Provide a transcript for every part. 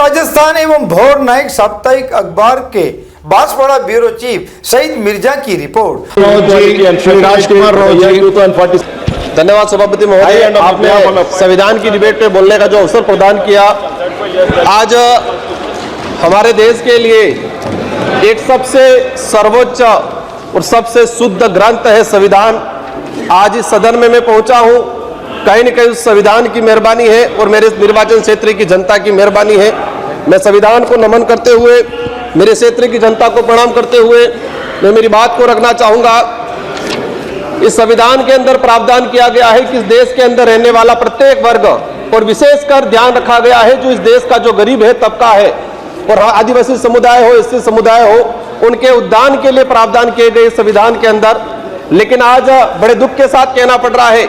राजस्थान एवं भोर नायक साप्ताहिक अखबार के बांसवाड़ा ब्यूरो चीफ सईद मिर्जा की रिपोर्ट। राजकुमार राव जी, धन्यवाद सभापति महोदय, आपने संविधान की डिबेट पे बोलने का जो अवसर प्रदान किया। आज हमारे देश के लिए एक सबसे सर्वोच्च और सबसे शुद्ध ग्रंथ है संविधान। आज इस सदन में मैं पहुंचा हूं, कहीं न कहीं उस संविधान की मेहरबानी है और मेरे निर्वाचन क्षेत्र की जनता की मेहरबानी है। मैं संविधान को नमन करते हुए, मेरे क्षेत्र की जनता को प्रणाम करते हुए मैं मेरी बात को रखना चाहूँगा। इस संविधान के अंदर प्रावधान किया गया है कि इस देश के अंदर रहने वाला प्रत्येक वर्ग और विशेषकर ध्यान रखा गया है जो इस देश का जो गरीब है तबका है और आदिवासी समुदाय हो, एससी समुदाय हो, उनके उद्धार के लिए प्रावधान किए गए संविधान के अंदर। लेकिन आज बड़े दुख के साथ कहना पड़ रहा है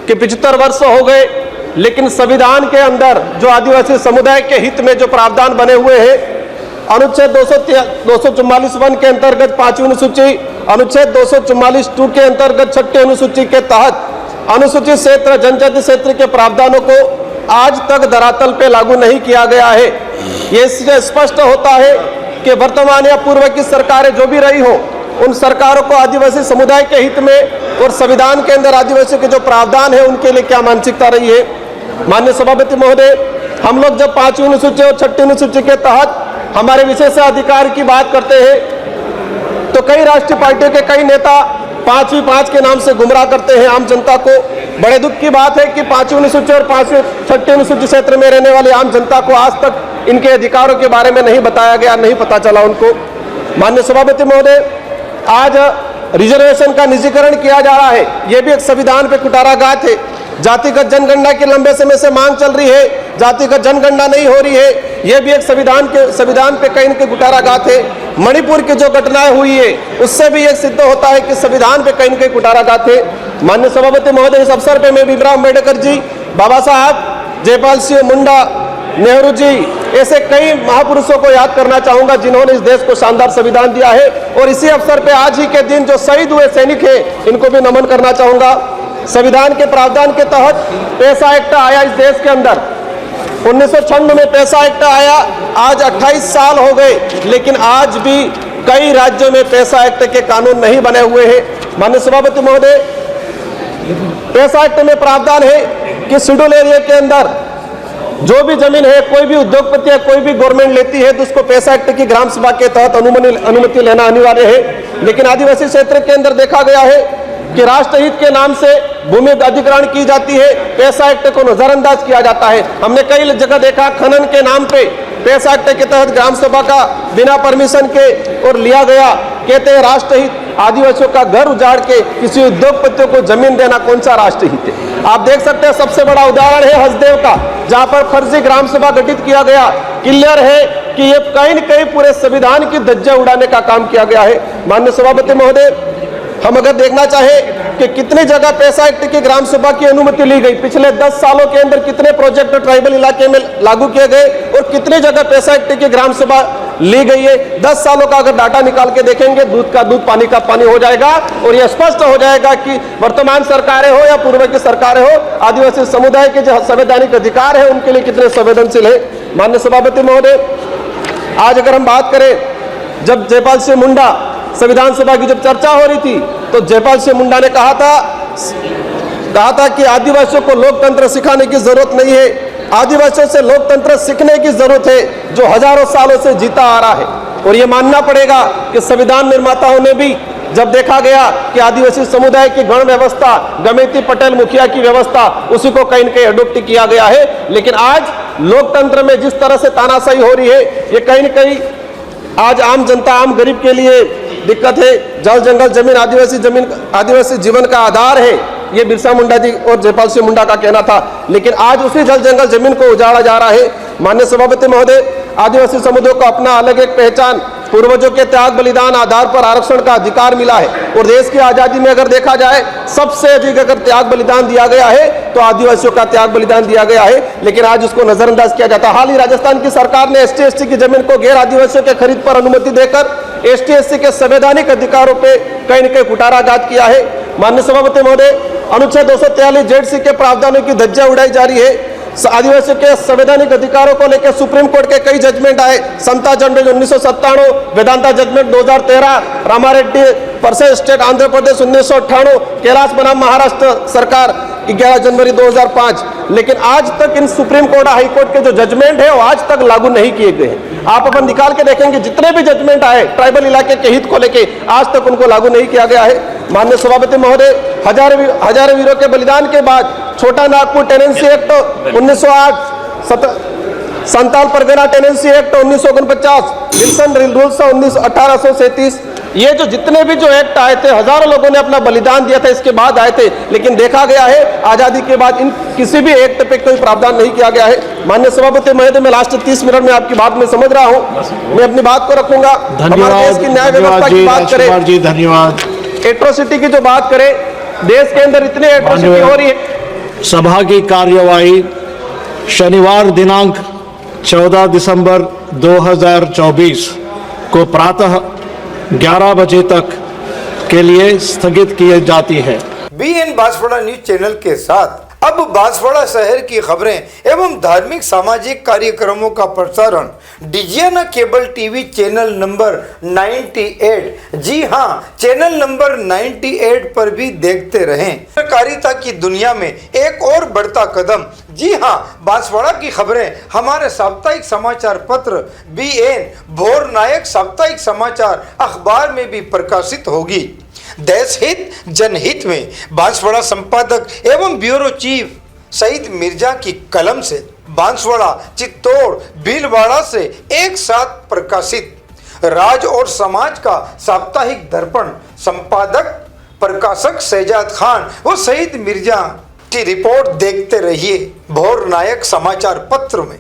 कि 75 वर्ष हो गए, लेकिन संविधान के अंदर जो आदिवासी समुदाय के हित में जो प्रावधान बने हुए हैं, अनुच्छेद 244(1) के अंतर्गत 5वीं अनुसूची, अनुच्छेद 244(2) के अंतर्गत 6ठी अनुसूची के तहत अनुसूचित क्षेत्र, जनजाति क्षेत्र के प्रावधानों को आज तक धरातल पे लागू नहीं किया गया है। ये स्पष्ट होता है कि वर्तमान या पूर्व की सरकारें जो भी रही हो, उन सरकारों को आदिवासी समुदाय के हित में और संविधान के अंदर आदिवासी के जो प्रावधान है उनके लिए क्या मानसिकता रही है। माननीय सभापति महोदय, हम लोग जब 5वीं अनुसूची और 6ठी अनुसूची के तहत हमारे विशेषाधिकार की बात करते हैं तो कई राष्ट्रीय पार्टियों के कई नेता 5वीं के नाम से गुमराह करते हैं आम जनता को। बड़े दुख की बात है कि 5वीं अनुसूची और 6ठी अनुसूची क्षेत्र में रहने वाली आम जनता को आज तक इनके अधिकारों के बारे में नहीं बताया गया, नहीं पता चला उनको। माननीय सभापति महोदय, आज रिजर्वेशन का निजीकरण किया जा रहा है, यह भी एक संविधान पे कुठाराघात है। जातिगत जनगणना की लंबे समय से मांग चल रही है, जातिगत जनगणना नहीं हो रही है, यह भी एक संविधान पे कहीं न कहीं कुठाराघात है। मणिपुर की जो घटनाएं हुई है उससे भी यह सिद्ध होता है कि संविधान पे कहीं न कहीं कुठाराघात है। माननीय सभापति महोदय, इस अवसर पे मैं भीमराव अम्बेडकर जी, बाबा साहब जयपाल सिंह मुंडा, नेहरू जी, ऐसे कई महापुरुषों को याद करना चाहूंगा जिन्होंने इस देश को शानदार संविधान दिया है। और इसी अवसर पे आज ही के दिन जो शहीद हुए सैनिक हैं, इनको भी नमन करना चाहूंगा। संविधान के प्रावधान के तहत पैसा एक्ट आया इस देश के अंदर, 1996 में पैसा एक्ट आया। आज 28 साल हो गए, लेकिन आज भी कई राज्यों में पैसा एक्ट के कानून नहीं बने हुए हैं। माननीय सभापति महोदय, पैसा एक्ट में प्रावधान है कि शेड्यूल एरिया के अंदर जो भी जमीन है, कोई भी उद्योगपति या कोई भी गवर्नमेंट लेती है तो उसको पैसा एक्ट की ग्राम सभा के तहत अनुमति लेना अनिवार्य है। लेकिन आदिवासी क्षेत्र के अंदर देखा गया है कि राष्ट्रहित के नाम से भूमि अधिग्रहण की जाती है, पैसा एक्ट को नजरअंदाज किया जाता है। हमने कई जगह देखा खनन के नाम पे पैसा एक्ट के तहत ग्राम सभा का बिना परमिशन के और लिया गया। कहते हैं राष्ट्रहित, आदिवासियों का घर उजाड़ के किसी उद्योगपतियों को जमीन देना कौन सा राष्ट्रहित है। आप देख सकते हैं, सबसे बड़ा उदाहरण है हसदेव का, जहां पर फर्जी ग्राम सभा गठित किया गया। क्लियर है कि ये कहीं न कहीं पूरे संविधान की धज्जियां उड़ाने का काम किया गया है। माननीय सभापति महोदय, हम अगर देखना चाहें कि कितनी जगह पैसा एक्ट की ग्राम सभा की अनुमति ली गई, पिछले 10 सालों के अंदर कितने प्रोजेक्ट ट्राइबल इलाके में लागू किए गए और कितनी जगह पैसा एक्ट की ग्राम सभा ली गई है। 10 सालों का अगर डाटा निकाल के देखेंगे, दूध का दूध, पानी का पानी हो जाएगा और यह स्पष्ट हो जाएगा कि वर्तमान सरकारें हो या पूर्व की सरकारें हो, आदिवासी समुदाय के जो संवैधानिक अधिकार है उनके लिए कितने संवेदनशील है। माननीय सभापति महोदय, आज अगर हम बात करें, जब जयपाल सिंह मुंडा संविधान सभा की जब चर्चा हो रही थी तो जयपाल सिंह मुंडा ने कहा था कि आदिवासियों को लोकतंत्र सिखाने की जरूरत नहीं है, आदिवासियों से लोकतंत्र सीखने की जरूरत है जो हजारों सालों से जीता आ रहा है। और ये मानना पड़ेगा कि संविधान निर्माताओं ने भी जब देखा गया कि आदिवासी समुदाय की गण व्यवस्था, गमेती पटेल मुखिया की व्यवस्था, उसी को कहीं न कहीं अडॉप्ट किया गया है। लेकिन आज लोकतंत्र में जिस तरह से तानाशाही हो रही है, ये कहीं न कहीं आज आम जनता, आम गरीब के लिए दिक्कत है। जल जंगल जमीन, आदिवासी जीवन का आधार है, ये बिरसा मुंडा जी और जयपाल सिंह मुंडा का कहना था। लेकिन आज उसी जल जंगल जमीन को उजाड़ा जा रहा है। माननीय सभापति महोदय, आदिवासी समुदाय को अपना अलग एक पहचान, पूर्वजों के त्याग बलिदान आधार पर आरक्षण का अधिकार मिला है। और देश की आजादी में अगर देखा जाए, सबसे अधिक अगर त्याग बलिदान दिया गया है तो आदिवासियों का त्याग बलिदान दिया गया है, लेकिन आज उसको नजरअंदाज किया जाता है। हाल ही राजस्थान की सरकार ने ST/ST की जमीन को गैर आदिवासियों के खरीद पर अनुमति देकर ST/ST के संवैधानिक अधिकारों पे कहीं न कहीं कुठाराघात किया है। माननीय सभापति महोदय, अनुच्छेद 243 ZC के प्रावधानों की धज्जियां उड़ाई जा रही है। आदिवासियों के संवैधानिक अधिकारों को लेकर सुप्रीम कोर्ट के कई जजमेंट आए। Samatha judgement 1997, Vedanta judgement 2013, Ramareddy versus state Andhra Pradesh 1998, Kailash बनाम महाराष्ट्र सरकार 11 जनवरी 2005। लेकिन आज तक इन सुप्रीम कोर्ट हाई कोर्ट के जो जजमेंट है वो आज तक लागू नहीं किए गए हैं। आप अपन निकाल के देखेंगे जितने भी जजमेंट आए ट्राइबल इलाके के हित को लेके आज तक उनको लागू नहीं किया गया है। माननीय सभापति महोदय, हजारों वीरों के बलिदान के बाद Chota Nagpur tenancy act 1908, Santal Pargana tenancy act 1949, Wilson rules 1837, ये जो जितने भी जो एक्ट आए थे हजारों लोगों ने अपना बलिदान दिया था इसके बाद आए थे। लेकिन देखा गया है आजादी के बाद इन किसी भी एक्ट पे कोई प्रावधान नहीं किया गया है। माननीय सभापति महोदय, मैं लास्ट 30 मिनट में आपकी बात में समझ रहा हूं, मैं अपनी बात को रखूंगा। हमारे देश की न्याय व्यवस्था की बात करें, जी धन्यवाद। एट्रोसिटी की जो बात करें, देश के अंदर इतनी एट्रोसिटी हो रही है। सभा की कार्यवाही शनिवार दिनांक 14 दिसंबर 2024 को प्रातः 11 बजे तक के लिए स्थगित की जाती है। BN बांसवाड़ा न्यूज चैनल के साथ अब बांसवाड़ा शहर की खबरें एवं धार्मिक सामाजिक कार्यक्रमों का प्रसारण Digiana cable TV channel number 98, जी हां, चैनल नंबर 98 पर भी देखते रहें। पत्रकारिता की दुनिया में एक और बढ़ता कदम, जी हां, बांसवाड़ा की खबरें हमारे साप्ताहिक समाचार पत्र BN भोर नायक साप्ताहिक समाचार अखबार में भी प्रकाशित होगी। देश हित जनहित में बांसवाड़ा संपादक एवं ब्यूरो चीफ सईद मिर्जा की कलम से बांसवाड़ा, चित्तौड़, भीलवाड़ा से एक साथ प्रकाशित राज और समाज का साप्ताहिक दर्पण संपादक प्रकाशक शहजाद खान व सईद मिर्जा की रिपोर्ट देखते रहिए भोर नायक समाचार पत्र में।